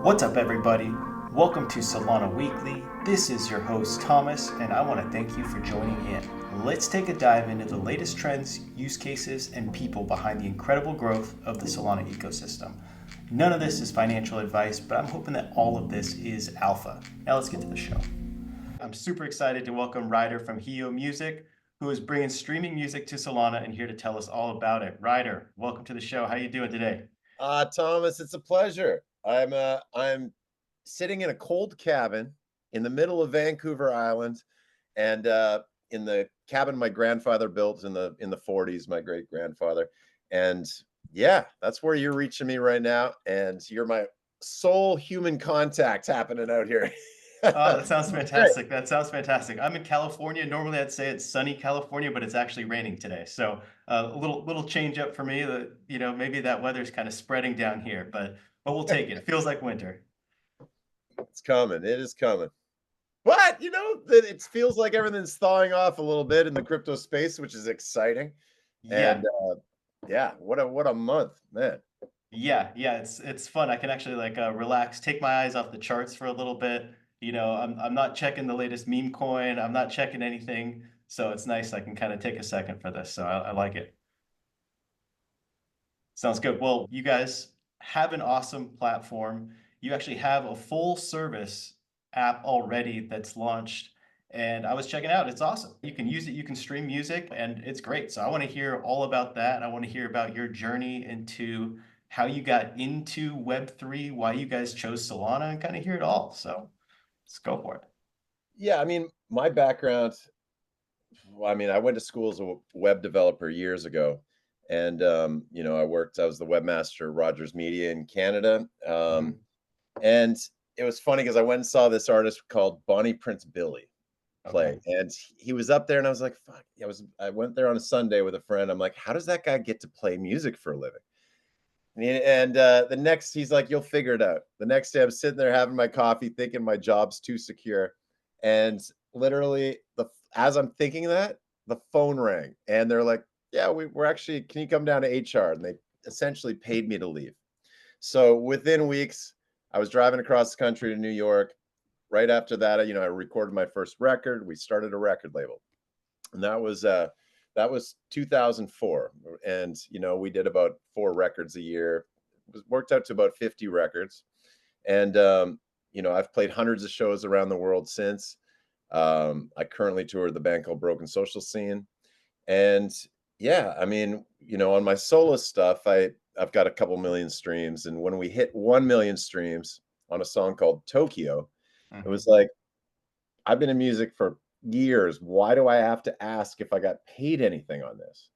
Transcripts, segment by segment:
What's up, everybody? Welcome to Solana Weekly. This is your host, Thomas, and I want to thank you for joining in. Let's take a dive into the latest trends, use cases, and people behind the incredible growth of the Solana ecosystem. None of this is financial advice, but I'm hoping that all of this is alpha. Now let's get to the show. I'm super excited to welcome Ryder from HIO Music, who is bringing streaming music to Solana and here to tell us all about it. Ryder, welcome to the show. How are you doing today? Thomas, it's a pleasure. I'm sitting in a cold cabin in the middle of Vancouver Island, and in the cabin my grandfather built in the 40s, my great grandfather. And yeah, that's where you're reaching me right now, and you're my sole human contact happening out here. Oh, that sounds Great. fantastic. That sounds fantastic. I'm in California. Normally, I'd say it's sunny California, but it's actually raining today. So a little change up for me. Maybe that weather's kind of spreading down here, but we'll take it. It feels like winter. It's coming. It is coming. But that it feels like everything's thawing off a little bit in the crypto space, which is exciting. Yeah, And yeah, what a month, man. yeah. It's fun. I can actually relax, take my eyes off the charts for a little bit. I'm not checking the latest meme coin. I'm not checking anything. So it's nice. I can kind of take a second for this. So I like it. Sounds good. Well, you guys have an awesome platform. You actually have a full service app already that's launched. And I was checking out. It's awesome. You can use it, you can stream music, and it's great. So I want to hear all about that. I want to hear about your journey into how you got into Web3, why you guys chose Solana, and kind of hear it all. So let's go for it. Yeah, I mean, my background, well, I mean, I went to school as a web developer years ago. And I was the webmaster at Rogers Media in Canada. Mhm. And it was funny because I went and saw this artist called Bonnie Prince Billy Okay. play, and he was up there, and I was like, fuck. I went there on a Sunday with a friend. I'm like, how does that guy get to play music for a living? The next, he's like, you'll figure it out. The next day, I'm sitting there having my coffee, thinking my job's too secure, and literally, as I'm thinking that, the phone rang, and they're like, yeah, we're actually, can you come down to HR? And they essentially paid me to leave. So within weeks, I was driving across the country to New York. Right after that, I recorded my first record. We started a record label, and that was 2004. And we did about 4 records a year. It worked out to about 50 records. And I've played hundreds of shows around the world since. I currently tour the band called Broken Social Scene. And yeah, I mean, on my solo stuff, I've got a couple million streams. And when we hit 1 million streams on a song called Tokyo, it Mhm. was like, I've been in music for years. Why do I have to ask if I got paid anything on this?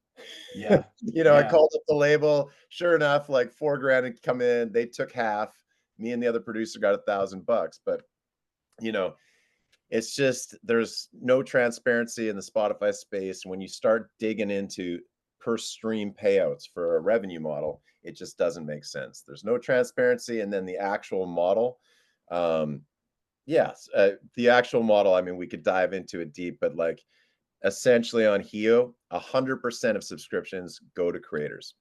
Yeah. I Yeah. called up the label. Sure enough, like 4 grand had come in. They took half. Me and the other producer got $1,000. But you know, it's just there's no transparency in the Spotify space. When you start digging into per stream payouts for a revenue model, it just doesn't make sense. There's no transparency, and then the actual model. Um, yes, the actual model. I mean, we could dive into it deep, but like essentially on HIO, 100% of subscriptions go to creators.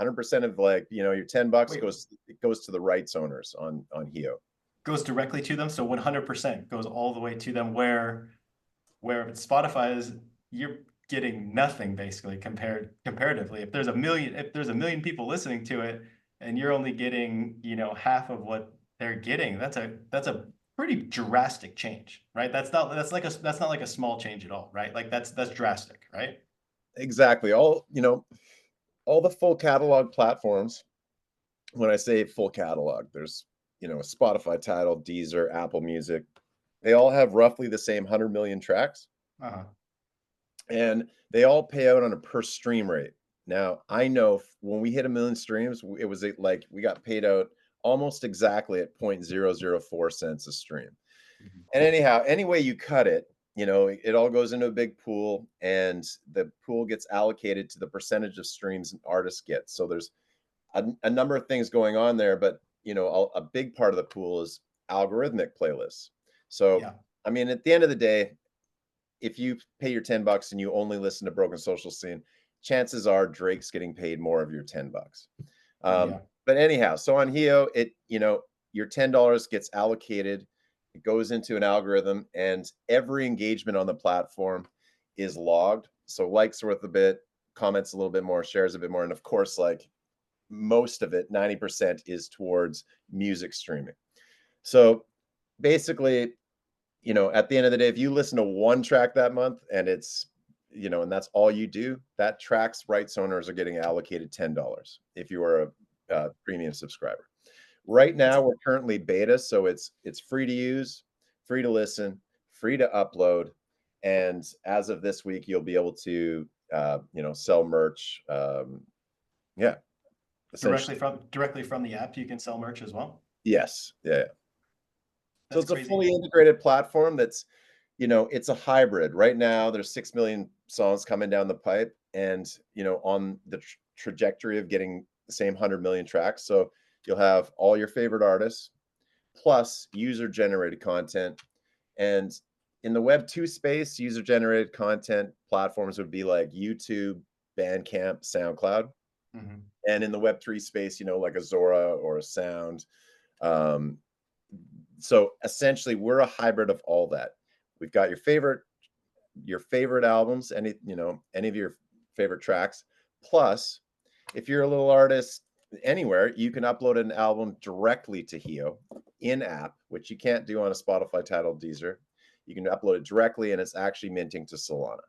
100% of your $10 Wait, goes to the rights owners on HIO. goes directly to them. So 100% goes all the way to them where Spotify is, you're getting nothing basically comparatively. If there's a million people listening to it and you're only getting, half of what they're getting, that's a pretty drastic change, right? That's not like a small change at all, right? Like that's drastic, right? Exactly. All the full catalog platforms. When I say full catalog, there's Spotify title, Deezer, Apple Music. They all have roughly the same 100 million tracks, Uh-huh. and they all pay out on a per stream rate. Now, I know when we hit 1 million streams, it was like we got paid out almost exactly at 0.004 cents a stream. Mhm. And anyhow, any way you cut it, it all goes into a big pool, and the pool gets allocated to the percentage of streams an artist gets. So there's a number of things going on there, but a big part of the pool is algorithmic playlists. So, Yeah. I mean, at the end of the day, if you pay your $10 and you only listen to Broken Social Scene, chances are Drake's getting paid more of your $10. Yeah. But anyhow, so on HIO, your $10 gets allocated. It goes into an algorithm, and every engagement on the platform is logged. So likes are worth a bit, comments a little bit more, shares a bit more, and of course, like most of it, 90% is towards music streaming. So basically, at the end of the day, if you listen to one track that month and it's, and that's all you do, that track's rights owners are getting allocated $10 if you are a premium subscriber. Right now, we're currently beta, so it's free to use, free to listen, free to upload, and as of this week, you'll be able to, sell merch. Yeah, essentially, Directly from the app, you can sell merch as well. yes, yeah. So That's it's a crazy. fully integrated platform that's, it's a hybrid. Right now, there's 6 million songs coming down the pipe and, on the trajectory of getting the same 100 million tracks. So you'll have all your favorite artists plus user-generated content. And in the Web 2 space, user-generated content platforms would be like YouTube, Bandcamp, SoundCloud. Mhm. And in the Web 3 space, like a Zora or a Sound. Um, so essentially, we're a hybrid of all that. We've got your favorite albums, any of your favorite tracks. Plus, if you're a little artist anywhere, you can upload an album directly to HIO in app, which you can't do on a Spotify, Tidal, Deezer. You can upload it directly, and it's actually minting to Solana.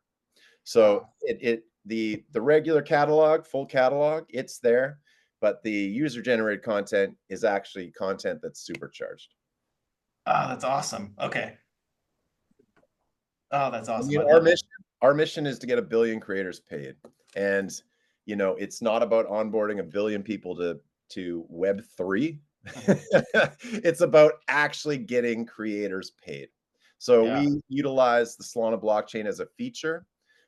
So Wow. the regular catalog, full catalog, it's there, but the user generated content is actually content that's supercharged. Oh, that's awesome. Okay. Oh, that's I awesome. mean, I our love it. mission our mission is to get 1 billion creators paid. And, it's not about onboarding 1 billion people to Web 3. Mhm. It's about actually getting creators paid. So Yeah. we utilize the Solana blockchain as a feature,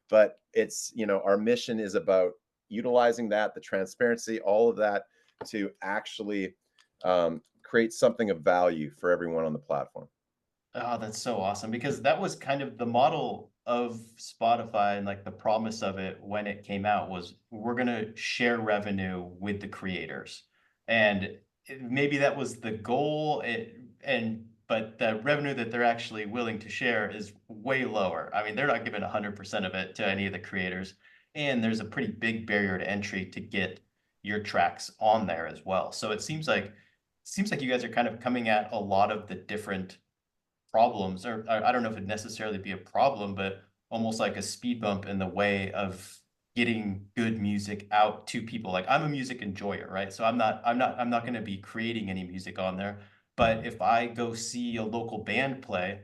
but it's, our mission is about utilizing that, the transparency, all of that to actually create something of value for everyone on the platform. Oh, that's so awesome because that was kind of the model of Spotify and like the promise of it when it came out was we're going to share revenue with the creators. And maybe that was the goal but the revenue that they're actually willing to share is way lower. I mean, they're not giving 100% of it to any of the creators, and there's a pretty big barrier to entry to get your tracks on there as well. So it seems like you guys are kind of coming at a lot of the different problems, or I don't know if it'd necessarily be a problem, but almost like a speed bump in the way of getting good music out to people. Like I'm a music enjoyer, right? So I'm not going to be creating any music on there. But if I go see a local band play,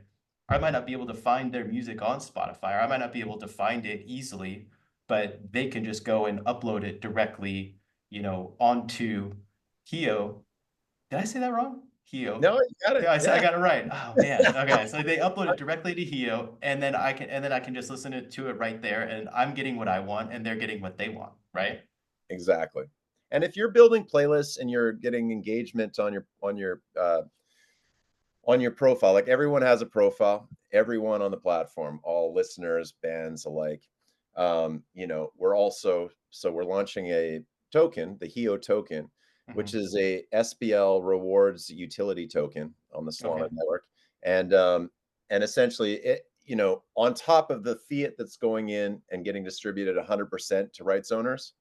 I might not be able to find their music on Spotify, or I might not be able to find it easily, but they can just go and upload it directly, onto HIO. Did I say that wrong? HIO. No, you got it. Yeah, I Yeah. got it right. Oh man. Okay. So they upload it directly to HIO, and then I can just listen to it right there, and I'm getting what I want, and they're getting what they want, right? Exactly. And if you're building playlists and you're getting engagement on your profile, like everyone has a profile, everyone on the platform, all listeners, bands alike. We're launching a token, the HIO token, which Mhm. is a SBL rewards utility token on the Solana Okay. network. And essentially on top of the fiat that's going in and getting distributed 100% to rights owners,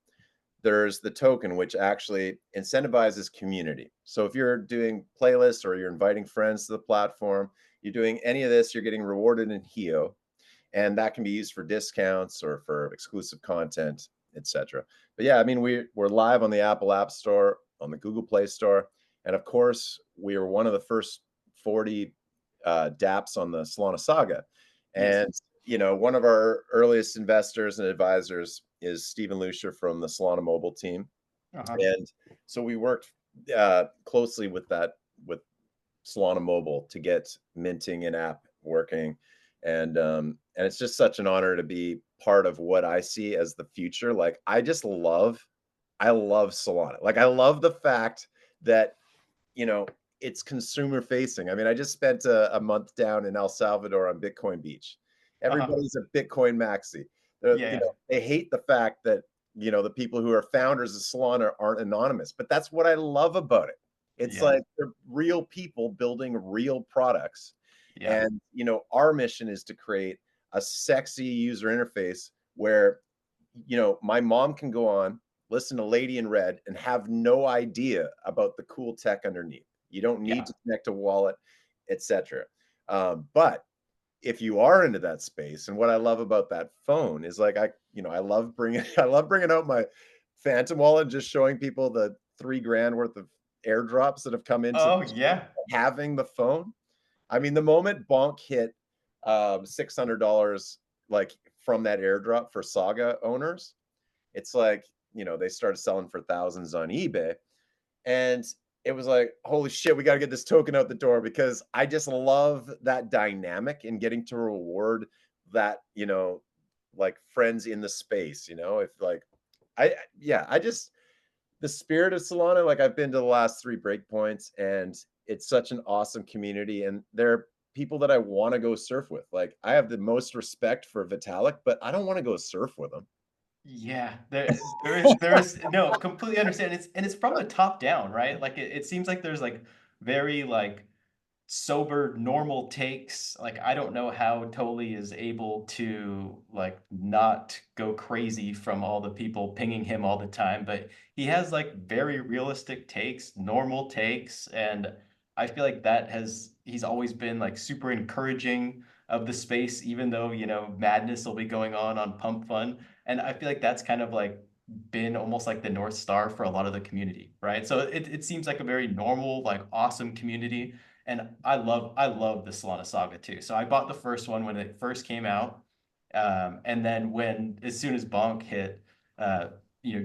there's the token, which actually incentivizes community. So if you're doing playlists or you're inviting friends to the platform, you're doing any of this, you're getting rewarded in HIO, and that can be used for discounts or for exclusive content, etc. But yeah, I mean, we're live on the Apple App Store, on the Google Play Store, and of course, we are one of the first 40 dApps on the Solana Saga. Yes. And one of our earliest investors and advisors is Stephen Lucier from the Solana mobile team. Uh-huh. And so we worked closely with Solana mobile to get minting an app working. And it's just such an honor to be part of what I see as the future. Like I love Solana. Like I love the fact that you know, it's consumer facing. I mean, I just spent a month down in El Salvador on Bitcoin Beach. Uh-huh. Everybody's a Bitcoin maxi. Yeah, yeah. They hate the fact that, the people who are founders of Solana aren't anonymous, but that's what I love about it. It's Yeah. like they're real people building real products. Yeah. And, our mission is to create a sexy user interface where, my mom can go on, listen to Lady in Red, and have no idea about the cool tech underneath. You don't need Yeah. to connect a wallet, etc. But if you are into that space, and what I love about that phone is like I love bringing I love bringing out my Phantom wallet and just showing people the 3 grand worth of airdrops that have come into Oh, yeah. having the phone. I mean, the moment Bonk hit $600 like from that airdrop for Saga owners, it's like, they started selling for thousands on eBay. And it was like, holy shit, we got to get this token out the door because I just love that dynamic and getting to reward that, like friends in the space, if like, yeah, I just, the spirit of Solana, like I've been to the last 3 breakpoints and it's such an awesome community. And there are people that I want to go surf with. Like I have the most respect for Vitalik, but I don't want to go surf with him. Yeah, there is no, completely understand. It's from the top down, right? Like it seems like there's like very like sober, normal takes. Like I don't know how Toly is able to like not go crazy from all the people pinging him all the time, but he has like very realistic takes, normal takes, and I feel like he's always been like super encouraging of the space, even though, madness will be going on Pump Fun. And I feel like that's kind of like been almost like the North Star for a lot of the community, right? So it seems like a very normal, like awesome community. And I love the Solana Saga too. So I bought the first one when it first came out. And then as soon as Bonk hit, uh,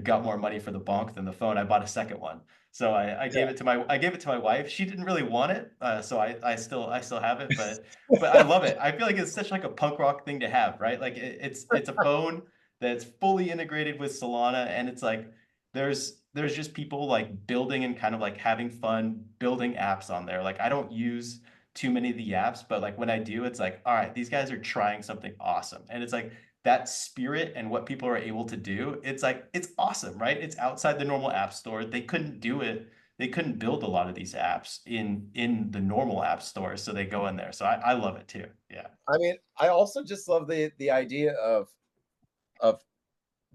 got more money for the Bonk than the phone, I bought a second one. So I gave it to my wife. She didn't really want it, so I still have it, but I love it. I feel like it's such like a punk rock thing to have, right? Like it's a phone that's fully integrated with Solana, and it's like there's just people like building and kind of like having fun building apps on there. Like I don't use too many of the apps, but like when I do, it's like, all right, these guys are trying something awesome. And it's like that spirit and what people are able to do, it's like it's awesome, right? It's outside the normal app store. They couldn't do it. They couldn't build a lot of these apps in the normal app stores, so they go in there. So I love it too. Yeah. I mean, I also just love the idea of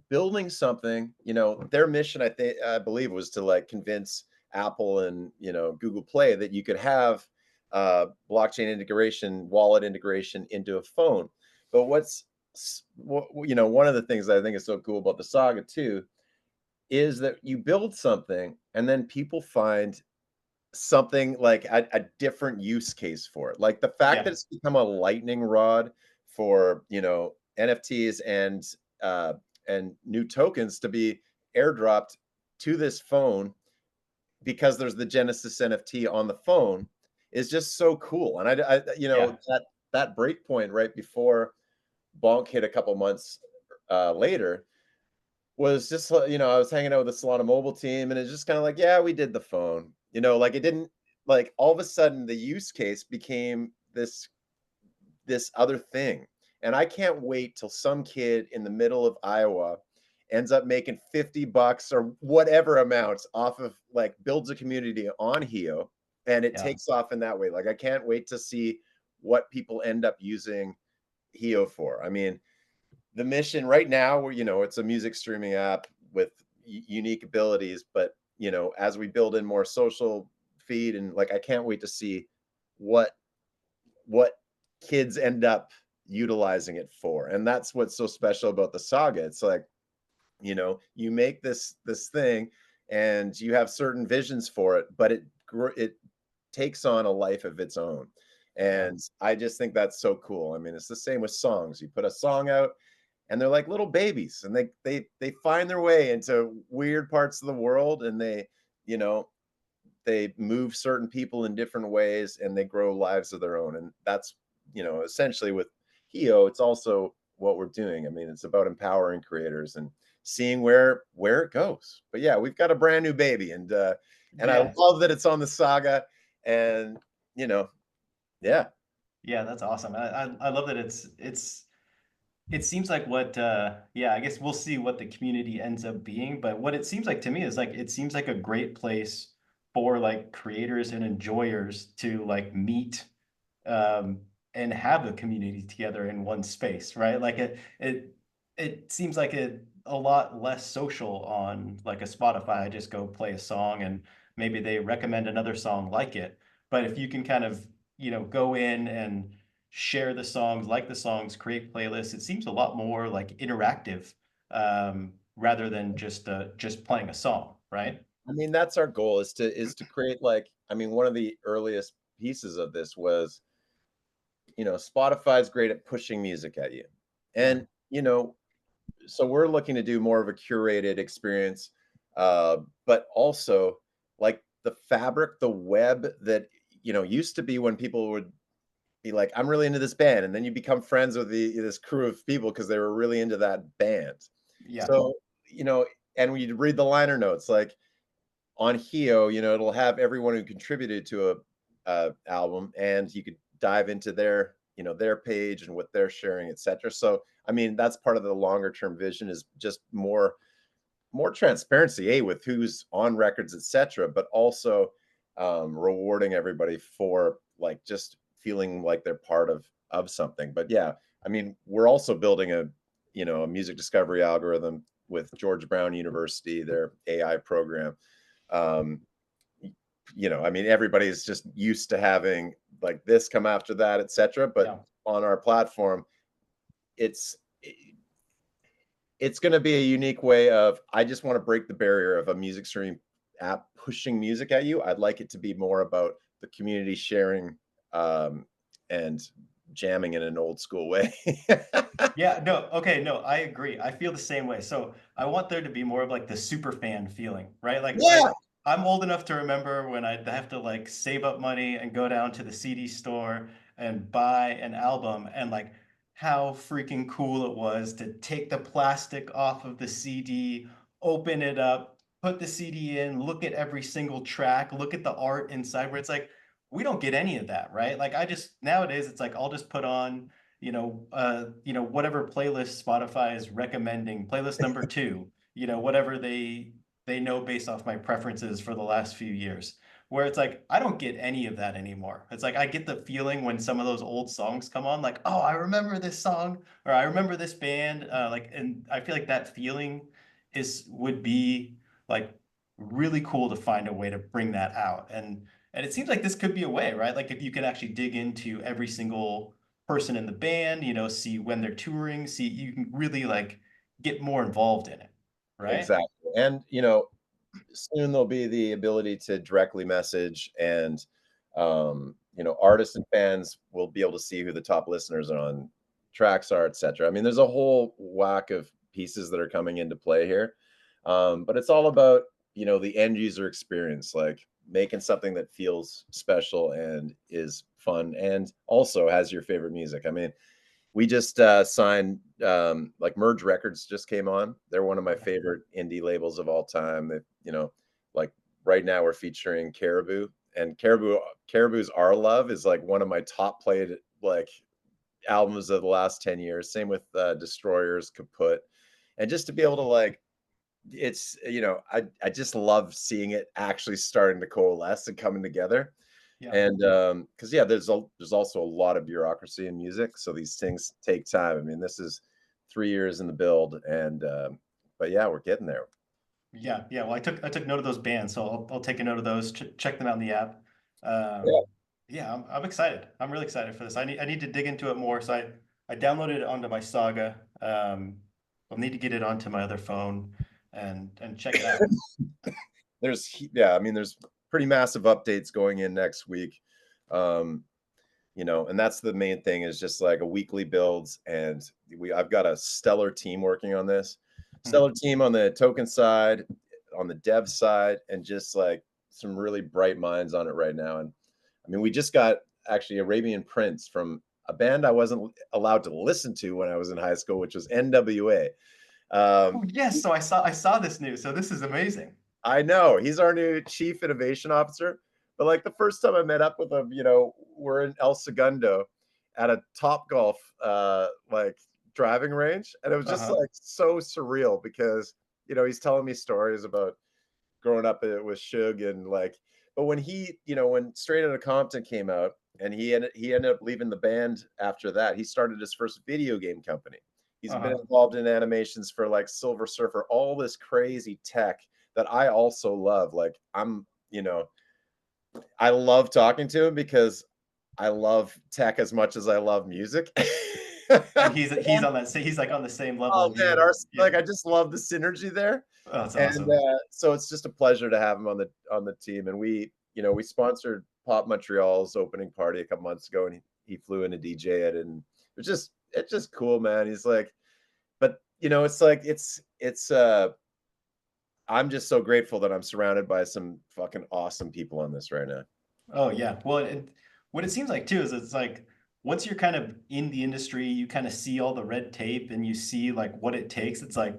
building something. Their mission, I believe, was to like convince Apple and Google Play that you could have blockchain integration, wallet integration into a phone. But one of the things that I think is so cool about the Saga too is that you build something and then people find something like a different use case for it. Like the fact that Yeah. it's become a lightning rod for, NFTs and new tokens to be airdropped to this phone because there's the Genesis NFT on the phone is just so cool. And Yeah. that break point right before Bonk hit a couple months later was just I was hanging out with the Solana mobile team, and it's just kind of like, yeah, we did the phone. Like it didn't like all of a sudden the use case became this other thing. And I can't wait till some kid in the middle of Iowa ends up making $50 or whatever amounts off of like builds a community on HIO and it Yeah. takes off in that way. Like I can't wait to see what people end up using HIO for. I mean, the mission right now where it's a music streaming app with unique abilities, but as we build in more social feed and like I can't wait to see what what kids end up utilizing it for. And that's what's so special about the Saga. It's like, you make this thing and you have certain visions for it, but it takes on a life of its own. Yeah. And I just think that's so cool. I mean, it's the same with songs. You put a song out and they're like little babies and they find their way into weird parts of the world and you know they move certain people in different ways and they grow lives of their own. And that's, essentially with HIO, it's also what we're doing. I mean, it's about empowering creators and seeing where it goes. But yeah, we've got a brand new baby and I Yeah. love that it's on the Saga and you know, yeah. Yeah, that's awesome. I love that it seems like yeah, I guess we'll see what the community ends up being, but what it seems like to me is like it seems like a great place for like creators and enjoyers to like meet um, and have a community together in one space, right? Like it seems like a lot less social on like a Spotify. I just go play a song and maybe they recommend another song like it. But if you can kind of, go in and share the songs, like the songs, create playlists, it seems a lot more like interactive rather than just playing a song, right? I mean, that's our goal is to create like, I mean, one of the earliest pieces of this was, Spotify's great at pushing music at you. Yeah. And, so we're looking to do more of a curated experience, but also like the fabric, the web that, used to be when people would be like, I'm really into this band. And then you become friends with this crew of people because they were really into that band. Yeah. So, and when you read the liner notes, like on HIO, it'll have everyone who contributed to a album, and you could dive into their page and what they're sharing, etc. So, I mean, that's part of the longer term vision is just more transparency, with who's on records, etc. But also rewarding everybody for like just feeling like they're part of something. But yeah, I mean, we're also building a music discovery algorithm with George Brown University, their AI program. um, I mean, everybody's just used to having like this come after that, etc. But Yeah. on our platform, it's it's going to be a unique way of, I just want to break the barrier of a music streaming app pushing music at you. I'd like it to be more about the community sharing, and jamming in an old school way. Yeah, no, okay, no, I agree. I feel the same way. So I want there to be more of like the super fan feeling, right? Yeah, I'm old enough to remember when I'd have to like save up money and go down to the CD store and buy an album and like how freaking cool it was to take the plastic off of the CD, open it up, put the CD in, look at every single track, look at the art inside where it's like we don't get any of that, right? Like I just nowadays it's like I'll just put on whatever playlist Spotify is recommending, playlist number two, whatever they know based off my preferences for the last few years. Where it's like I don't get any of that anymore. It's like I get the feeling when some of those old songs come on, like, oh, I remember this song or I remember this band. And I feel like that feeling would be like really cool to find a way to bring that out. And it seems like this could be a way, right? Like if you could actually dig into every single person in the band, see when they're touring, see you can really like get more involved in it, right? exactly. And soon there'll be the ability to directly message, and artists and fans will be able to see who the top listeners on tracks are, etc. I mean, there's a whole whack of pieces that are coming into play here. But it's all about the end user experience, like making something that feels special and is fun and also has your favorite music. I mean, we just signed, like Merge Records just came on. They're one of my Yeah. favorite indie labels of all time. They, like right now we're featuring Caribou, and Caribou's Our Love is like one of my top played like albums of the last 10 years. Same with Destroyers, Kaput. And just to be able to like, it's, I just love seeing it actually starting to coalesce and coming together. Yeah. And because yeah, there's also a lot of bureaucracy in music, so these things take time. I mean, this is 3 years in the build, and but yeah, we're getting there. Yeah. Yeah. Well, I took note of those bands, so I'll take a note of those, check them out in the app. Yeah, Yeah, I'm excited. I'm really excited for this. I need to dig into it more. So I downloaded it onto my Saga. I'll need to get it onto my other phone and check it out. yeah, I mean, there's pretty massive updates going in next week. Um, and that's the main thing, is just like a weekly builds, and I've got a stellar team working on this. Hmm. Stellar team on the token side, on the dev side, and just like some really bright minds on it right now. And I mean, we just got actually Arabian Prince from a band I wasn't allowed to listen to when I was in high school, which was NWA. Oh Um, yes, so I saw this news. So this is amazing. I know he's our new chief innovation officer. But like the first time I met up with him, we're in El Segundo at a Top Golf like driving range, and it was just Uh-huh. like so surreal because he's telling me stories about growing up with Suge, and like But when when Straight Outta Compton came out, and he ended up leaving the band after that, he started his first video game company. He's been Uh-huh. involved in animations for like Silver Surfer, all this crazy tech that I also love. Like I love talking to him because I love tech as much as I love music. And he's on that he's like on the same Oh level man, you yeah. I just love the synergy there. Oh, that's And awesome. so it's just a pleasure to have him on the team. And we sponsored Pop Montreal's opening party a couple months ago, and he flew in to DJ it, and it's just cool, man. He's like, but it's like I'm just so grateful that I'm surrounded by some fucking awesome people on this right now. Oh yeah. Well, what it seems like too is it's like once you're kind of in the industry, you kind of see all the red tape and you see like what it takes. It's like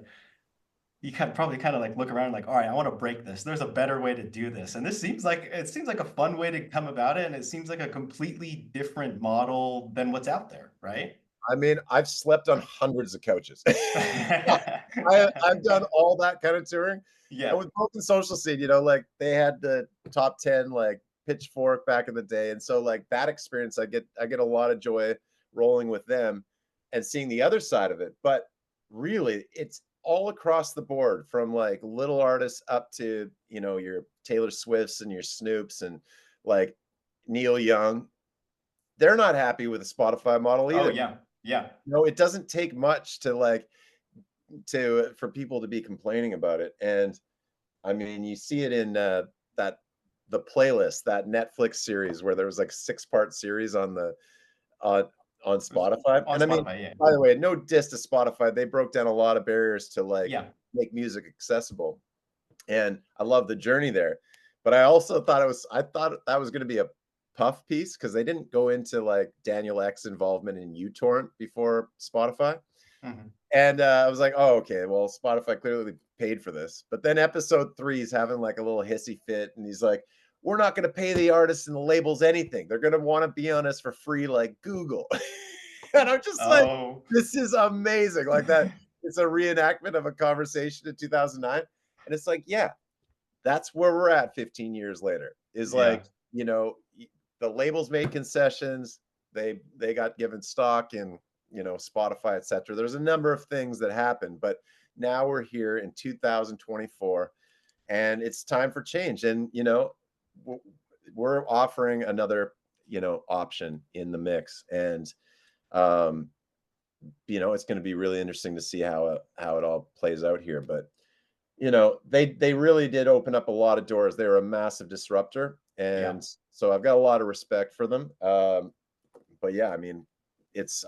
you probably kind of like look around like, all right, I want to break this. There's a better way to do this. And this seems like a fun way to come about it. And it seems like a completely different model than what's out there, right? I mean, I've slept on hundreds of couches. I've done all that kind of touring. And Yeah. with Broken Social Scene, like they had the top 10 like Pitchfork back in the day. And so like that experience, I get a lot of joy rolling with them and seeing the other side of it. But really, it's all across the board from like little artists up to, your Taylor Swifts and your Snoops and like Neil Young. They're not happy with the Spotify model Oh either. yeah. Yeah. No, it doesn't take much for people to be complaining about it. And I mean, you see it in that the playlist, that Netflix series where there was like 6-part series on on Spotify. On And I mean, Spotify, yeah. by the way, no diss to Spotify. They broke down a lot of barriers to like Yeah. make music accessible. And I love the journey there. But I thought that was going to be a puff piece because they didn't go into like Daniel X involvement in uTorrent before Spotify. Mhm. And I was like, oh, okay, well, Spotify clearly paid for this. But then episode 3 is having like a little hissy fit, and he's like, we're not going to pay the artists and the labels anything. They're going to want to be on us for free, like Google. And I'm just like, Oh. this is amazing. Like that, it's a reenactment of a conversation in 2009. And it's like, yeah, that's where we're at 15 years later. Is Yeah. like, the labels made concessions, they got given stock in, Spotify, etc. There's a number of things that happened, but now we're here in 2024 and it's time for change. And we're offering another, option in the mix. And um, it's going to be really interesting to see how it all plays out here. But they really did open up a lot of doors. They were a massive disruptor, Yeah. and so I've got a lot of respect for them. But yeah, I mean, it's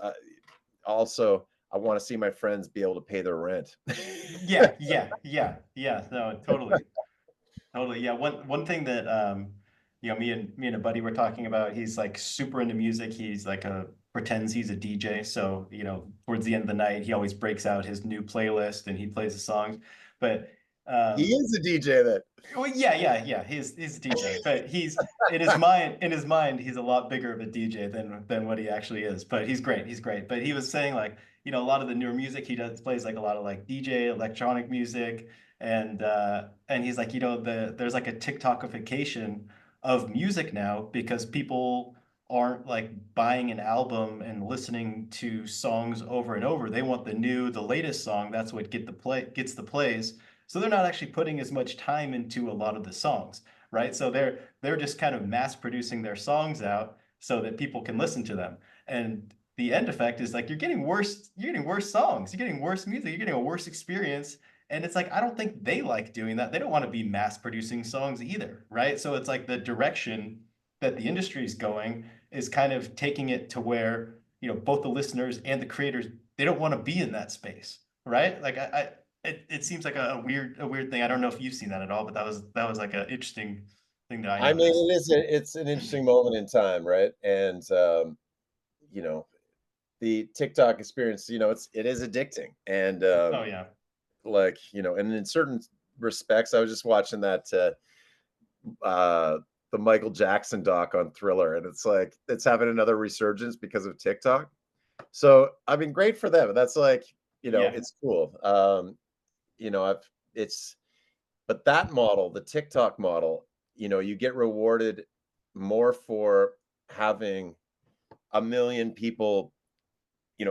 also I want to see my friends be able to pay their rent. Yeah. Yeah. Yeah. Yeah. No, totally. Totally. Yeah. One thing that me and a buddy were talking about, he's like super into music. He's like a pretends he's a DJ. So, towards the end of the night, he always breaks out his new playlist and he plays the songs. But He um is a DJ that well, yeah, yeah, yeah. He's a DJ, but he's in his mind, he's a lot bigger of a DJ than what he actually is. But he's great. He's great. But he was saying like, a lot of the newer music he does plays like a lot of like DJ electronic music, and he's like, there's like a TikTokification of music now because people aren't like buying an album and listening to songs over and over. They want the latest song. That's what gets the plays, so they're not actually putting as much time into a lot of the songs, right? So they're just kind of mass producing their songs out so that people can listen to them. And the end effect is like you're getting worse songs, you're getting worse music, you're getting a worse experience. And it's like I don't think they like doing that. They don't want to be mass producing songs either, right? So it's like the direction that the industry is going is kind of taking it to where, both the listeners and the creators, they don't want to be in that space, right? Like it seems like a weird thing. I don't know if you've seen that at all, but that was like an interesting thing that I I mean, noticed. it's an interesting moment in time, right? And you know, the TikTok experience, it is addicting. And Oh yeah. like, and in certain respects, I was just watching that uh the Michael Jackson doc on Thriller, and it's like it's having another resurgence because of TikTok. So I mean, great for them. That's like, Yeah. it's cool. I've it's but that model, the TikTok model, you get rewarded more for having a million people,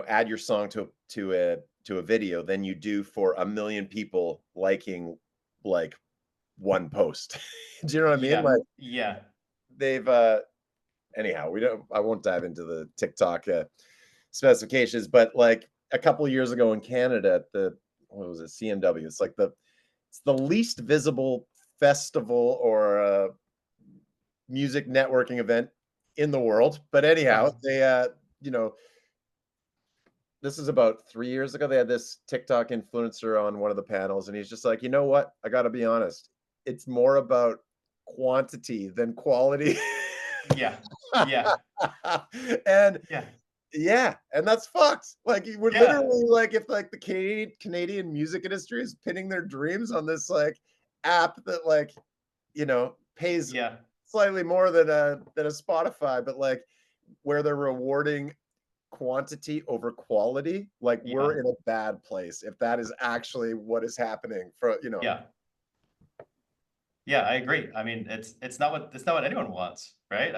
add your song to a video than you do for a million people liking like one post. Do you know what I mean? Yeah. Like Yeah. they've anyhow, we don't I won't dive into the TikTok specifications, but like a couple years ago in Canada at the what was it, CMW, it's the least visible festival or music networking event in the world. But anyhow, Uh-huh. they you know, this is about 3 years ago. They had this TikTok influencer on one of the panels, and he's just like, "You know what? I gotta be honest. It's more about quantity than quality." Yeah. Yeah. And Yeah. yeah, and that's fucked. Like, you would Yeah. literally like, if, like, the Canadian music industry is pinning their dreams on this, like, app that, like, pays Yeah. slightly more than a Spotify, but, like, where they're rewarding quantity over quality, like, Yeah. we're in a bad place if that is actually what is happening for Yeah. Yeah, I agree. I mean, it's not what anyone wants, right?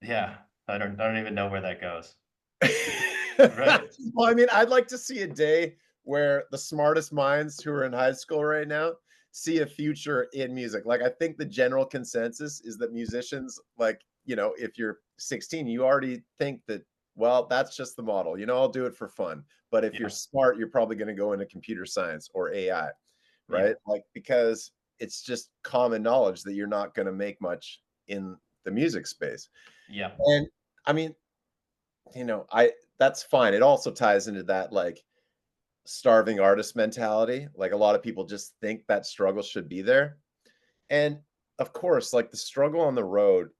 Yeah, I don't even know where that goes. Right? Well, I mean, I'd like to see a day where the smartest minds who are in high school right now see a future in music. Like, I think the general consensus is that musicians, like, if you're 16, you already think that, well, that's just the model. I'll do it for fun. But if you're Yeah. smart, you're probably going to go into computer science or AI, Yeah. right? Like, because it's just common knowledge that you're not going to make much in the music space. Yeah. And I mean, I that's fine. It also ties into that like starving artist mentality. Like a lot of people just think that struggle should be there. And of course, like the struggle on the road,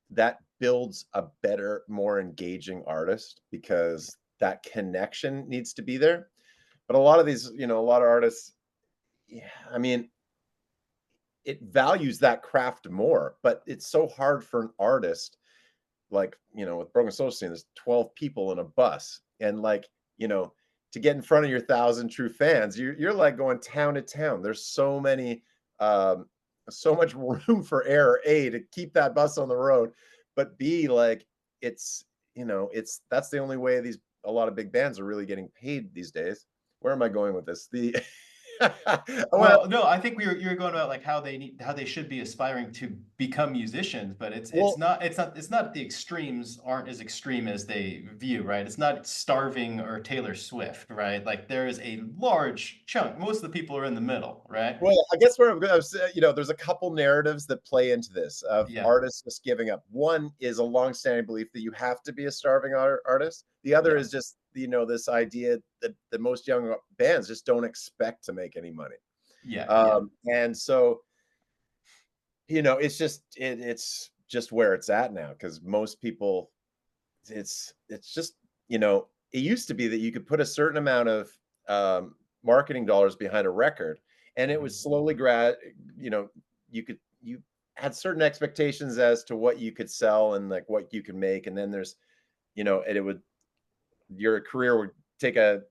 that builds a better, more engaging artist because that connection needs to be there. But a lot of these, a lot of artists, yeah, I mean, it values that craft more, but it's so hard for an artist like, with Broken Social Scene, there's 12 people in a bus. And like, you know, to get in front of your 1,000 true fans, you're like going town to town. There's um, so much room for error, A, to keep that bus on the road, but B, like it's, that's the only way a lot of big bands are really getting paid these days. Where am I going with this? I want Well, no, I think you're going about like how they should be aspiring to become musicians, but it's it's well, not it's not it's not the extremes aren't as extreme as they view, right? It's not starving or Taylor Swift, right? Like there is a large chunk. Most of the people are in the middle, right? Well, I guess where I'm going, there's a couple narratives that play into this of Yeah, artists just giving up. One is a longstanding belief that you have to be a starving artist. The other yeah, is just, this idea that most young bands just don't expect to make any money. yeah, yeah, And so, it's just where it's at now because most people, it's just, it used to be that you could put a certain amount of marketing dollars behind a record, and it was mhm, slowly you know, you had certain expectations as to what you could sell and like what you could make, and then there's, and it would your career would take a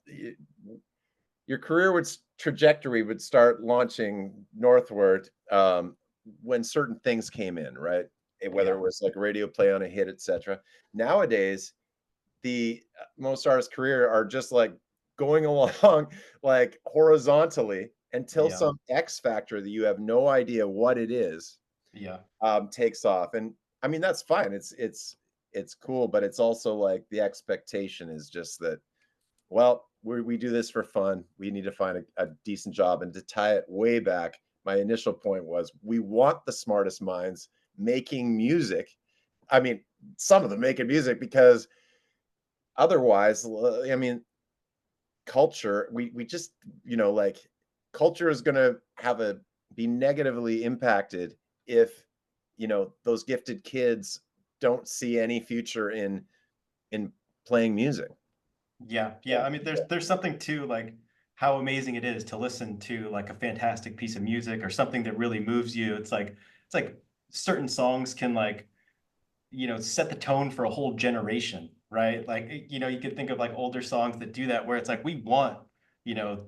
your career trajectory would start launching northward when certain things came in, right? Whether yeah, it was like radio play on a hit, etc. Nowadays, the most artists' career are just like going along like horizontally until yeah, some X factor that you have no idea what it is yeah, takes off. And I mean that's fine. It's cool, but it's also like the expectation is just that, well, we do this for fun. We need to find a decent job. And to tie it way back, my initial point was we want the smartest minds making music. I mean, some of them making music because otherwise, I mean, culture, we just, like culture is gonna be negatively impacted if, those gifted kids don't see any future in playing music. yeah, yeah. I mean, there's something to like how amazing it is to listen to like a fantastic piece of music or something that really moves you. It's like certain songs can like set the tone for a whole generation, right? Like, you could think of like older songs that do that where it's like you know,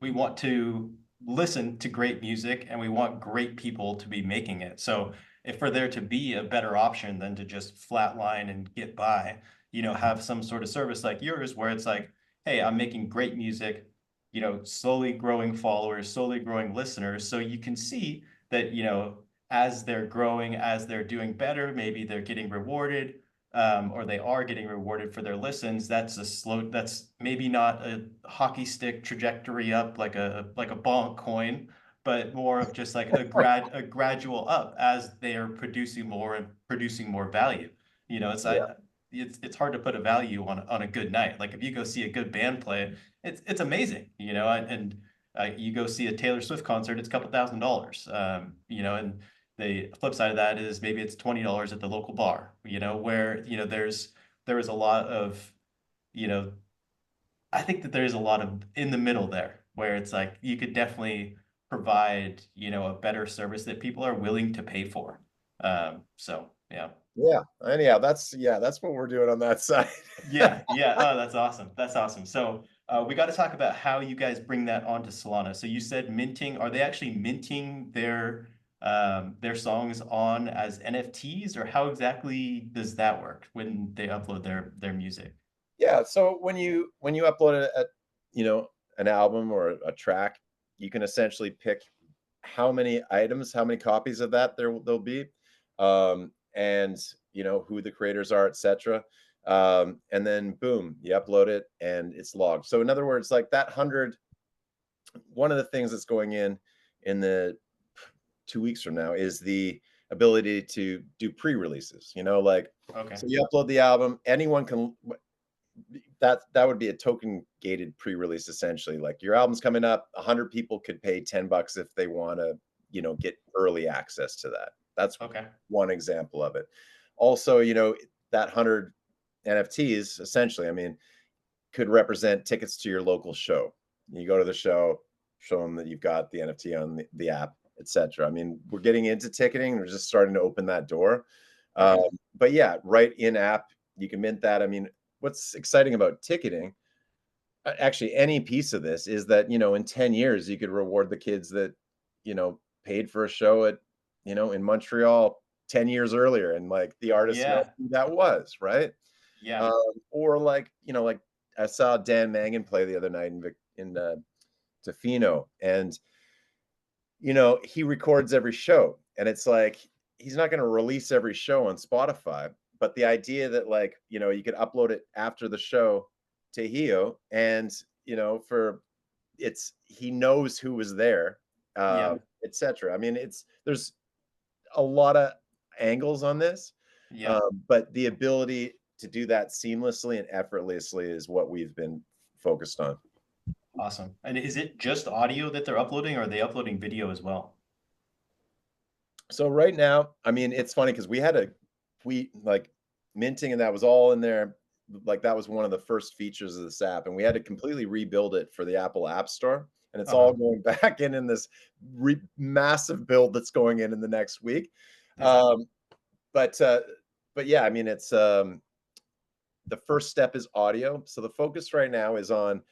we want to listen to great music and we want great people to be making it. So if for there to be a better option than to just flatline and get by, have some sort of service like yours where it's like, hey, I'm making great music, slowly growing followers, slowly growing listeners. So you can see that, as they're growing, as they're doing better, maybe they're getting rewarded, or they are getting rewarded for their listens. That's maybe not a hockey stick trajectory up like a bonk coin, but more of just like a gradual up as they are producing more and producing more value. It's Yeah. it's hard to put a value on a good night. Like if you go see a good band play, it's amazing, and you go see a Taylor Swift concert, it's a couple $1,000s, and the flip side of that is maybe it's $20 at the local bar, where, there is a lot of, you know, I think that there's a lot of in the middle there where it's like you could definitely provide, a better service that people are willing to pay for. So yeah. Yeah. Anyhow, that's what we're doing on that side. Yeah, yeah. Oh, that's awesome. That's awesome. So we got to talk about how you guys bring that onto Solana. So you said minting. Are they actually minting their songs on as NFTs, or how exactly does that work when they upload their music? Yeah, so when you upload you know, an album or a track, you can essentially pick how many items, how many copies of that there'll be, and who the creators are, etc. And then boom, you upload it and it's logged. So in other words, like that 100, one of the things that's going in the 2 weeks from now is the ability to do pre-releases. Like Okay. so you upload the album, anyone can that would be a token gated pre-release essentially. Like your album's coming up, 100 people could pay $10 if they want to, get early access to that. That's Okay. one example of it. Also, that 100 NFTs essentially, I mean, could represent tickets to your local show. You go to the show, show them that you've got the NFT on the app, etc. I mean, we're getting into ticketing. We're just starting to open that door. Um, Right. but yeah, right in app, you can mint that. I mean, what's exciting about ticketing, actually, any piece of this is that, in 10 years, you could reward the kids that, paid for a show at, in Montreal 10 years earlier. And like the artist knows Yeah. who that was, right? Yeah. Um, or like I saw Dan Mangan play the other night in Tofino, and he records every show, and it's like he's not going to release every show on Spotify, but the idea that like you could upload it after the show to HIO, and for it's he knows who was there, Yeah. etc. I mean, there's a lot of angles on this, Yeah. but the ability to do that seamlessly and effortlessly is what we've been focused on. Awesome. And is it just audio that they're uploading, or are they uploading video as well? So right now, I mean, it's funny because we had a tweet like minting, and that was all in there. Like that was one of the first features of this app, and we had to completely rebuild it for the Apple App Store. And it's all Uh-huh. going back in this massive build that's going in the next week. Yeah. Um, but uh, but yeah, I mean, it's the first step is audio. So the focus right now is on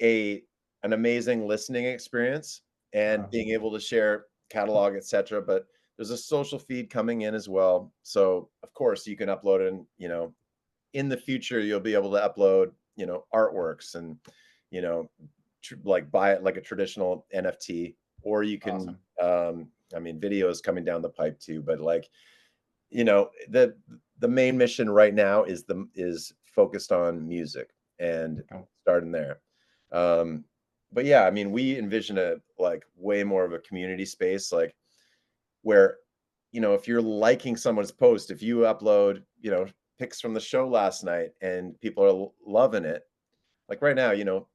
a an amazing listening experience and Uh-huh. being able to share catalog, etc. But there's a social feed coming in as well. So of course you can upload it, and in the future you'll be able to upload, artworks and like buy it like a traditional NFT, or you can Awesome. I mean video is coming down the pipe too, but like the main mission right now is focused on music and Cool. starting there. Um, but yeah, I mean, we envision a like way more of a community space, like where if you're liking someone's post, if you upload pics from the show last night and people are loving it, like right now,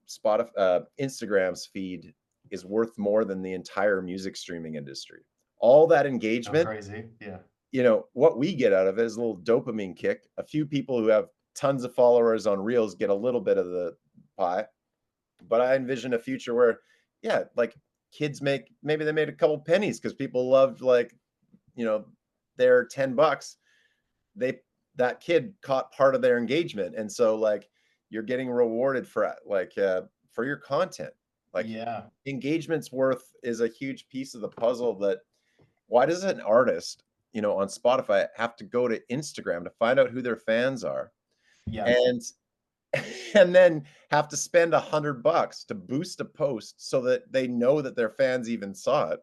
Spotify, Instagram's feed is worth more than the entire music streaming industry. All that Oh, engagement, crazy. Yeah. what we get out of it is a little dopamine kick. A few people who have tons of followers on Reels get a little bit of the pie. But I envision a future where, yeah, like kids maybe they made a couple pennies because people loved like, you know, their $10. They that kid caught part of their engagement. And so like you're getting rewarded for your content. Like Yeah. engagement's worth is a huge piece of the puzzle. That why does an artist, on Spotify have to go to Instagram to find out who their fans are, Yeah. and and then have to spend $100 to boost a post so that they know that their fans even saw it,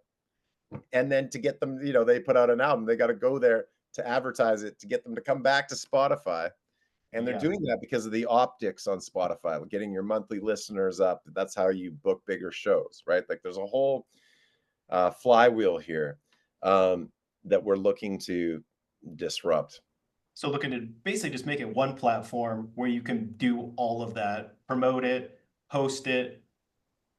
and then to get them, they put out an album, they got to go there to advertise it to get them to come back to Spotify. And they're Yeah. doing that because of the optics on Spotify, getting your monthly listeners up. That's how you book bigger shows, right? Like there's a whole flywheel here, that we're looking to disrupt. So looking to basically just make it one platform where you can do all of that, promote it, host it,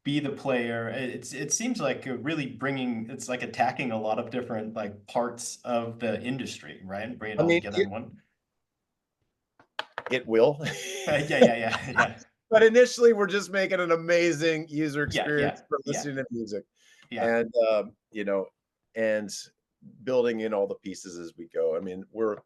be the player. It seems like really it's like attacking a lot of different like parts of the industry, right? And bring it I all mean, together it, in one. it will. Yeah, yeah, yeah, yeah, But initially, we're just making an amazing user yeah, yeah, experience for yeah, listening to music, yeah, and and building in all the pieces as we go. I mean, we're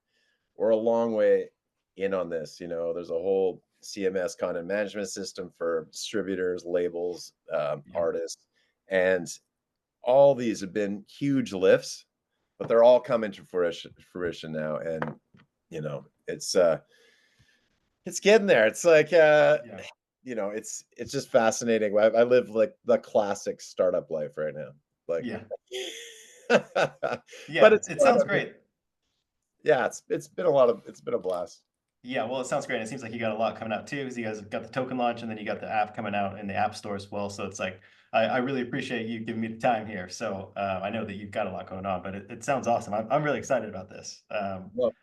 a long way in on this. There's a whole CMS, content management system, for distributors, labels, yeah. artists, and all these have been huge lifts, but they're all coming to fruition now. And it's getting there. It's like Yeah. it's just fascinating. I live like the classic startup life right now. Like, Yeah. but Yeah, it's it fun. sounds I mean, great. yeah, it's been a blast. Yeah, well, it sounds great. It seems like you got a lot coming out too, because you guys have got the token launch and then you got the app coming out in the app store as well. So it's like I really appreciate you giving me the time here. So I know that you've got a lot going on, but it sounds awesome. I'm really excited about this. Well,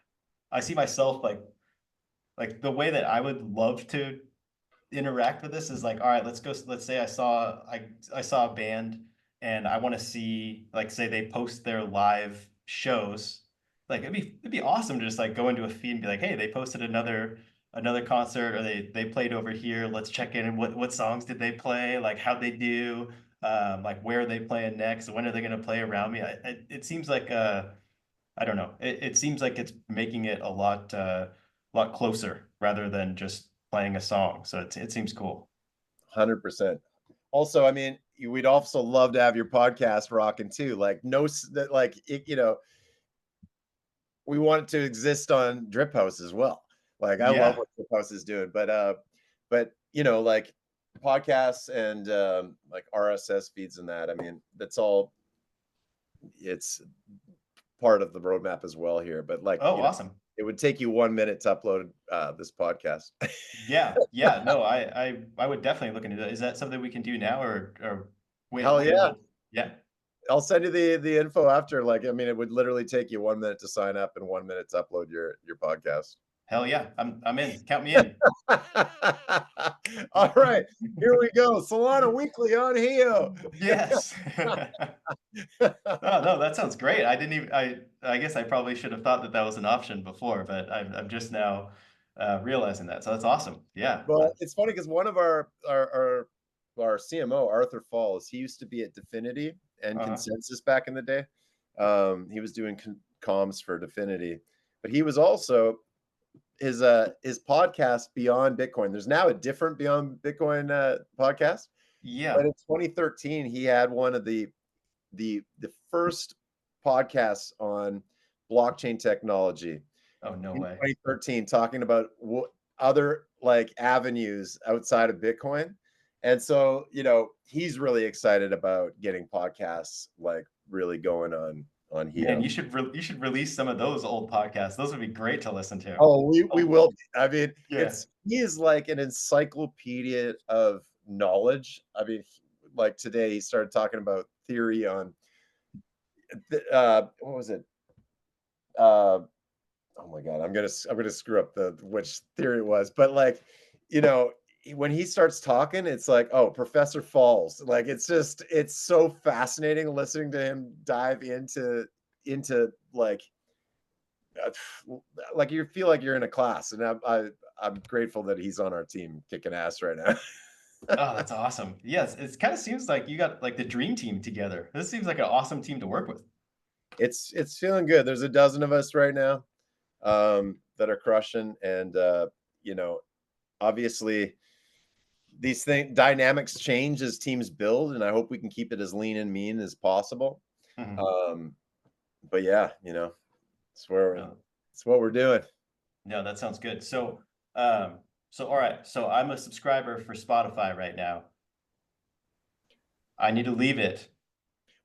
I see myself like the way that I would love to interact with this is like, all right, let's go. Let's say I saw a band and I want to see, like, say they post their live shows. Like it'd be awesome to just like go into a feed and be like, hey, they posted another concert, or they played over here. Let's check in and what songs did they play? Like how'd they do? Like where are they playing next? When are they going to play around me? It seems like I don't know. It seems like it's making it a lot closer rather than just playing a song. So it seems cool. 100%. Also, I mean, we'd also love to have your podcast rocking too. Like that, like we want it to exist on Drip House as well. Like I love Yeah. what Drip House is doing, but like podcasts and like RSS feeds and that. I mean, that's all. It's part of the roadmap as well here. But like Oh, awesome. it would take you 1 minute to upload this podcast. Yeah. Yeah. No, I would definitely look into that. Is that something we can do now, or wait, Hell yeah. yeah. I'll send you the info after. Like, I mean, it would literally take you 1 minute to sign up and 1 minute to upload your podcast. Hell yeah. I'm in. Count me in. All right, here we go. Solana Weekly on HIO. Yes. Oh, no, that sounds great. I didn't even I guess I probably should have thought that that was an option before, but I'm just now realizing that. So that's awesome. Yeah. Well, it's funny because one of our CMO, Arthur Falls, he used to be at Definity and Uh-huh. Consensus back in the day. He was doing comms for Definity, but he was also his podcast Beyond Bitcoin. There's now a different Beyond Bitcoin podcast, but Yeah. in 2013 he had one of the first podcasts on blockchain technology Oh, no in way. 2013, talking about other like avenues outside of Bitcoin. And so, he's really excited about getting podcasts like really going on Man, HIO. you should release some of those old podcasts. Those would be great to listen to. Oh, we Oh, will. I mean, yeah. he is like an encyclopedia of knowledge. I mean, like today he started talking about theory on what was it? Uh, oh my god, I'm gonna screw up the which theory it was, but like, you know, when he starts talking, it's like, oh, Professor Falls. Like it's so fascinating listening to him dive into uh, like you feel like you're in a class, and I'm grateful that he's on our team kicking ass right now. Oh, that's awesome. Yes, it kind of seems like you got like the dream team together. This seems like an awesome team to work with. It's feeling good. There's a dozen of us right now that are crushing, and you know, obviously these dynamics change as teams build, and I hope we can keep it as lean and mean as possible. Mhm. Um, but yeah, it's where No, it's what we're doing. no, that sounds good. So all right. So I'm a subscriber for Spotify right now. I need to leave it.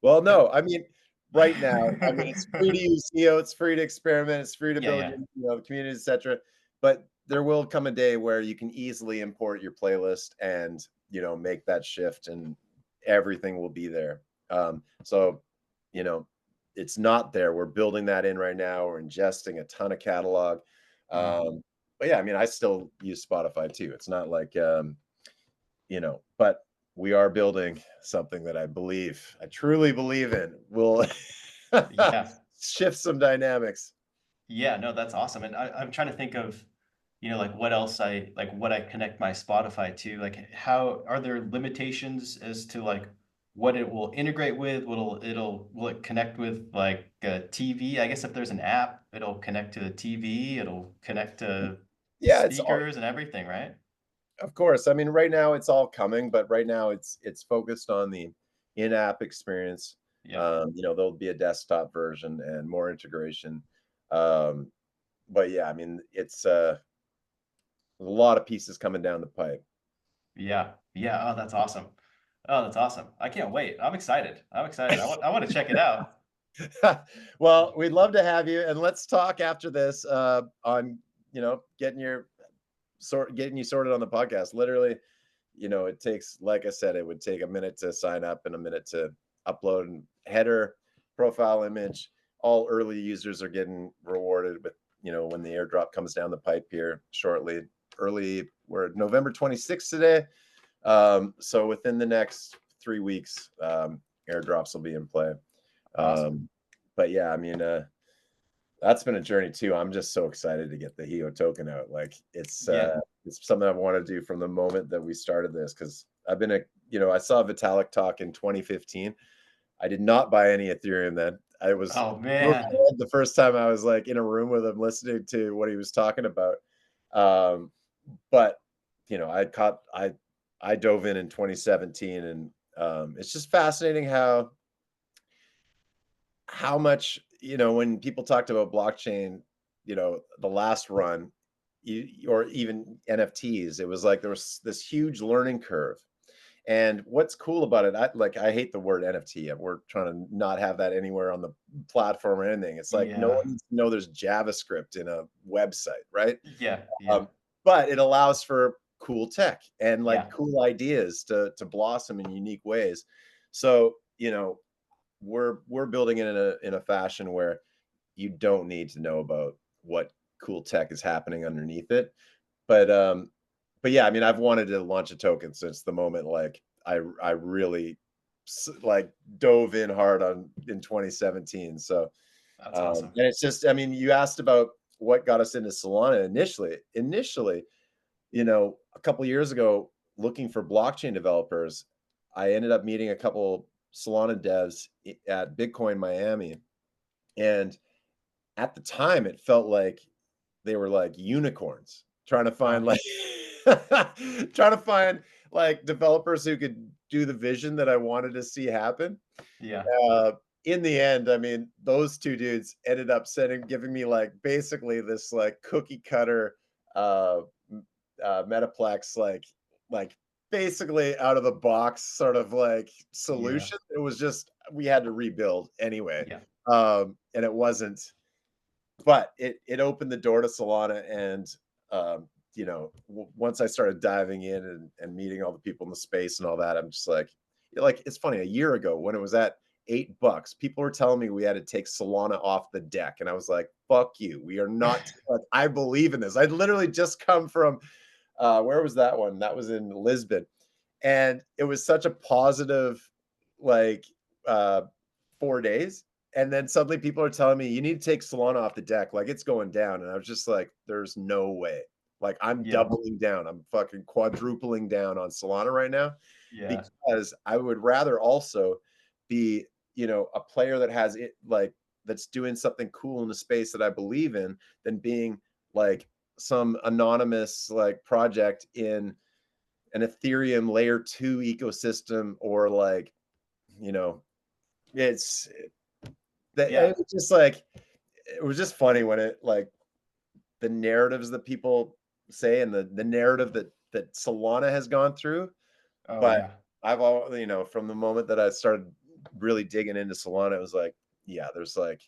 Well, no, I mean, right now, I mean, it's free to use HIO, it's free to experiment, it's free to Yeah, build yeah. the community, etc. But there will come a day where you can easily import your playlist and make that shift, and everything will be there. So you know, it's not there. We're building that in right now. We're ingesting a ton of catalog. Mhm. But yeah, I mean, I still use Spotify too. It's not like but we are building something that I truly believe in will Yeah. shift some dynamics. Yeah, no, that's awesome. And I'm trying to think of, like what else what I connect my Spotify to. Like, how are there limitations as to like what it will integrate with? Will it connect with like a TV? I guess if there's an app, it'll connect to the TV. It'll connect to Yeah, it's all, speakers and everything, right? of course. I mean, right now it's all coming, but right now it's focused on the in-app experience. Yep. There'll be a desktop version and more integration. Um, but yeah, I mean, it's a lot of pieces coming down the pipe. Yeah. Yeah. Oh, that's awesome. Oh, that's awesome. I can't wait. I'm excited. I'm excited. I want to check it out. Well, we'd love to have you, and let's talk after this on getting you sorted on the podcast. Literally, it takes, like I said, it would take a minute to sign up and a minute to upload and header, profile image. All early users are getting rewarded with when the airdrop comes down the pipe here shortly. We're November 26th today. So within the next 3 weeks, airdrops will be in play. Awesome. But yeah, I mean, that's been a journey too. I'm just so excited to get the HIO token out. Like Yeah. it's something I've wanted to do from the moment that we started this, because I've been I saw Vitalik talk in 2015. I did not buy any Ethereum then. I was Oh so man. glad the first time I was like in a room with him listening to what he was talking about. Um, but I dove in 2017, and it's just fascinating how much, when people talked about blockchain, the last run, or even NFTs, it was like there was this huge learning curve. And what's cool about it, I hate the word NFT. We're trying to not have that anywhere on the platform or anything. It's like no Yeah. one needs to know there's JavaScript in a website, right? Yeah. Yeah. But it allows for cool tech and like Yeah. cool ideas to blossom in unique ways. So, we're building it in a fashion where you don't need to know about what cool tech is happening underneath it. But yeah, I mean, I've wanted to launch a token since the moment like I really like dove in hard on in 2017. So That's awesome. and it's just, I mean, you asked about what got us into Solana initially. Initially, a couple years ago, looking for blockchain developers, I ended up meeting a couple Solana devs at Bitcoin Miami. And at the time, it felt like they were like unicorns trying to find Okay. like trying to find like developers who could do the vision that I wanted to see happen. Yeah. Uh, in the end, I mean, those two dudes ended up giving me like basically this like cookie cutter uh, Metaplex, like basically out of the box sort of like Yeah. solution. It was just we had to rebuild anyway, Yeah. and it wasn't. But it opened the door to Solana, and once I started diving in and meeting all the people in the space and all that, I'm just like it's funny. A year ago, when it was at $8, people were telling me we had to take Solana off the deck, and I was like, "Fuck you! We are not." Like, I believe in this. I'd literally just come from where was that one? That was in Lisbon, and it was such a positive, like, uh, 4 days. And then suddenly people are telling me you need to take Solana off the deck, like it's going down. And I was just like, there's no way. Like I'm Yeah. doubling down. I'm fucking quadrupling down on Solana right now, Yeah. because I would rather also be, a player that has it, like that's doing something cool in the space that I believe in, than being like some anonymous like project in an Ethereum layer 2 ecosystem, or like, you know, it's that Yeah. it was just like, it was just funny when it like the narratives that people say, and the narrative that Solana has gone through. Oh But yeah. I've all, from the moment that I started really digging into Solana, it was like, yeah, there's like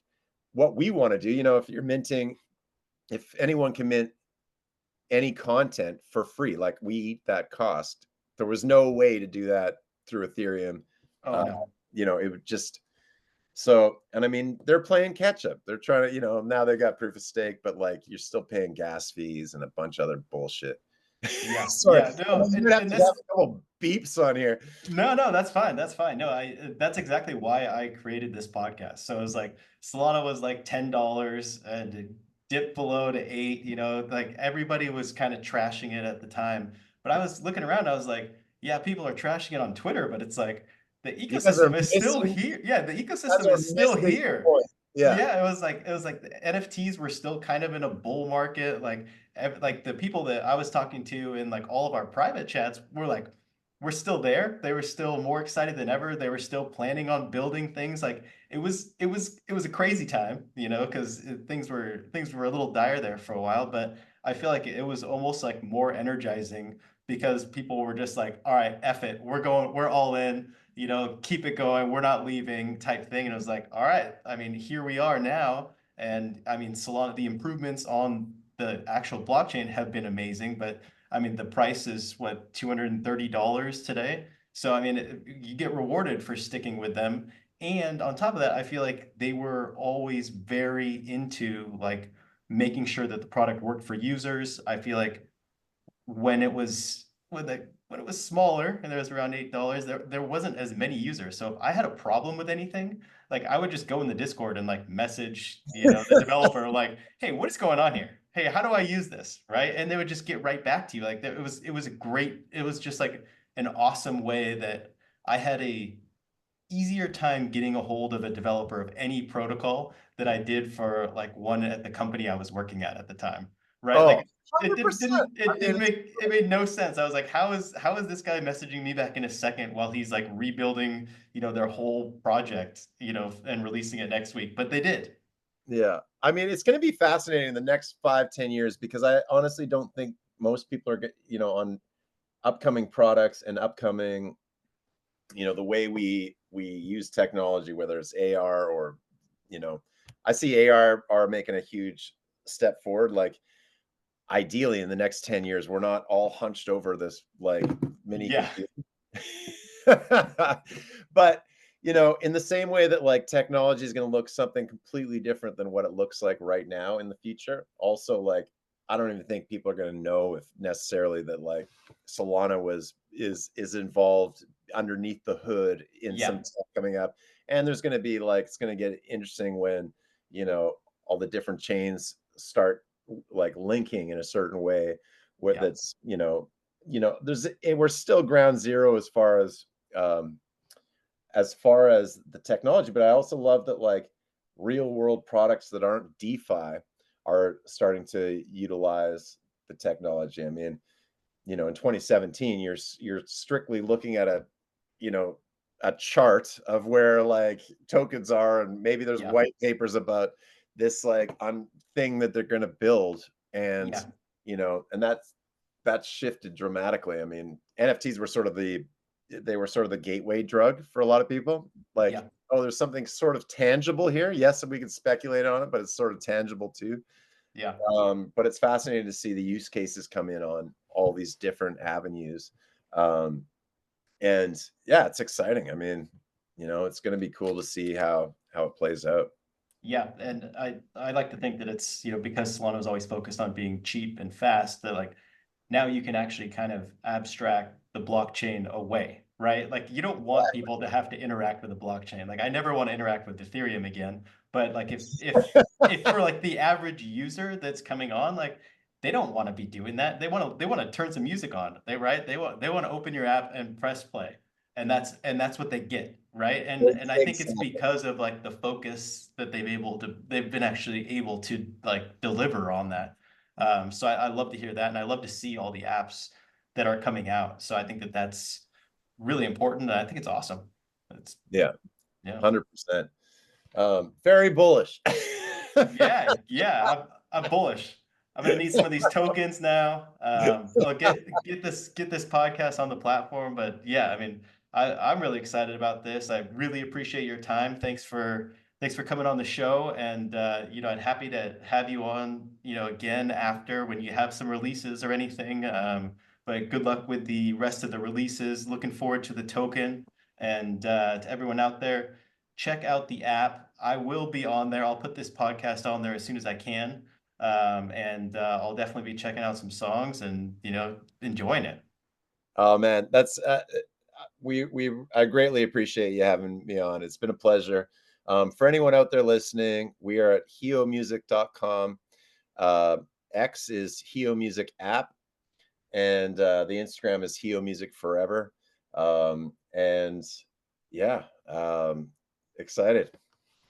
what we want to do. If you're minting, if anyone can mint any content for free, like we eat that cost. There was no way to do that through Ethereum. Oh Uh, no. it would just so, and I mean, they're playing catch up. They're trying to, now they got proof of stake, but like you're still paying gas fees and a bunch of other bullshit. Yeah. Sorry, Yeah. No. you would And have and to have that's a couple beeps on here. No, no, that's fine. That's fine. No, that's exactly why I created this podcast. So it was like Solana was like $10 and it dipped below to 8, like everybody was kind of trashing it at the time. But I was looking around, I was like, yeah, people are trashing it on Twitter, but it's like the You guys are ecosystem is still missing. here. Yeah, the You guys ecosystem are is still missing the here. point. Yeah. Yeah, it was like the NFTs were still kind of in a bull market. Like the people that I was talking to in like all of our private chats were like, we're still there. They were still more excited than ever. They were still planning on building things. Like it was a crazy time, because things were a little dire there for a while. But I feel like it was almost like more energizing because people were just like, all right, F it, we're all in. Keep it going. We're not leaving type thing. And it was like, all right. I mean, here we are now. And I mean, Solana, the improvements on the actual blockchain have been amazing, but I mean, the price is what, $230 today. So, I mean, you get rewarded for sticking with them. And on top of that, I feel like they were always very into like making sure that the product worked for users. I feel like when it was smaller and there was around $8, there wasn't as many users. So if I had a problem with anything, like I would just go in the Discord and like message, the developer, like, hey, what is going on here? Hey, how do I use this? Right. And they would just get right back to you. Like it was just like an awesome way that I had a easier time getting a hold of a developer of any protocol than I did for like one at the company I was working at the time. Right? Oh, Like it didn't 100%. didn't I it mean, didn't make it made no sense. I was like, how is this guy messaging me back in a second while he's like rebuilding, their whole project, and releasing it next week? But they did. yeah. I mean, it's going to be fascinating in the next 5-10 years, because I honestly don't think most people are, on upcoming products and upcoming, the way we use technology, whether it's AR or, I see AR are making a huge step forward. Like ideally in the next 10 years, we're not all hunched over this like mini Yeah. computer. But, in the same way that like technology is going to look something completely different than what it looks like right now in the future. Also, like, I don't even think people are going to know if necessarily that like Solana is involved underneath the hood in Yeah. some stuff coming up. And there's going to be like, it's going to get interesting when, all the different chains start like linking in a certain way where Yeah. that's, we're still ground zero um as far as the technology. But I also love that like real world products that aren't DeFi are starting to utilize the technology. I mean, in 2017, you're strictly looking at you know, a chart of where like tokens are, and maybe there's Yeah. white papers about this like on thing that they're going to build, and Yeah. and that's shifted dramatically. I mean, NFTs were sort of the gateway drug for a lot of people. Like, Yeah. oh, there's something sort of tangible here. Yes, we can speculate on it, but it's sort of tangible too. Yeah. But it's fascinating to see the use cases come in on all these different avenues. Um, and yeah, it's exciting. I mean, it's going to be cool to see how it plays out. Yeah, and I like to think that it's, because Solana is always focused on being cheap and fast, that like now you can actually kind of abstract the blockchain away, right? Like you don't want people to have to interact with the blockchain. Like I never want to interact with Ethereum again, but like if for like the average user that's coming on, like they don't want to be doing that. They want to turn some music on. They want to open your app and press play. And that's what they get, right? And I think it's Exactly. because of like the focus that they've been actually able to like deliver on that. So I love to hear that, and I love to see all the apps that are coming out. So I think that that's really important. And I think it's awesome. It's, Yeah, yeah. 100%. Very bullish. Yeah, I'm bullish. I'm gonna need some of these tokens now. I'll get this podcast on the platform. But yeah, I mean, I'm really excited about this. I really appreciate your time. Thanks for coming on the show. And I'm happy to have you on, again after when you have some releases or anything. But good luck with the rest of the releases. Looking forward to the token. And to everyone out there, check out the app. I will be on there. I'll put this podcast on there as soon as I can. And I'll definitely be checking out some songs and, enjoying it. Oh man, that's I greatly appreciate you having me on. It's been a pleasure. For anyone out there listening, we are at hiomusic.com. X is HIO Music app, and the Instagram is HIO Music Forever. And yeah, excited.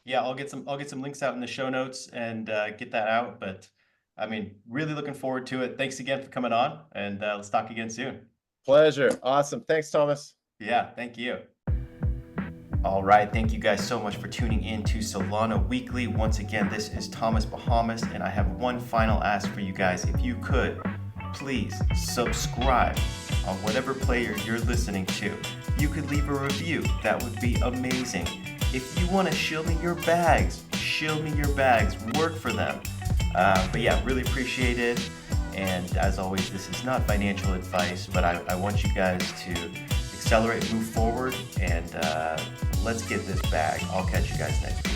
Yeah, I'll get some links out in the show notes and get that out. But I mean, really looking forward to it. Thanks again for coming on, and let's talk again soon. Pleasure. Awesome. Thanks, Thomas. Yeah, thank you. All right, thank you guys so much for tuning in to Solana Weekly. Once again, this is Thomas Bahamas, and I have one final ask for you guys. If you could, please subscribe on whatever player you're listening to. You could leave a review. That would be amazing. If you want to shill me your bags, work for them. But yeah, really appreciate it. And as always, this is not financial advice, but I want you guys to accelerate, move forward, and let's get this bag. I'll catch you guys next week.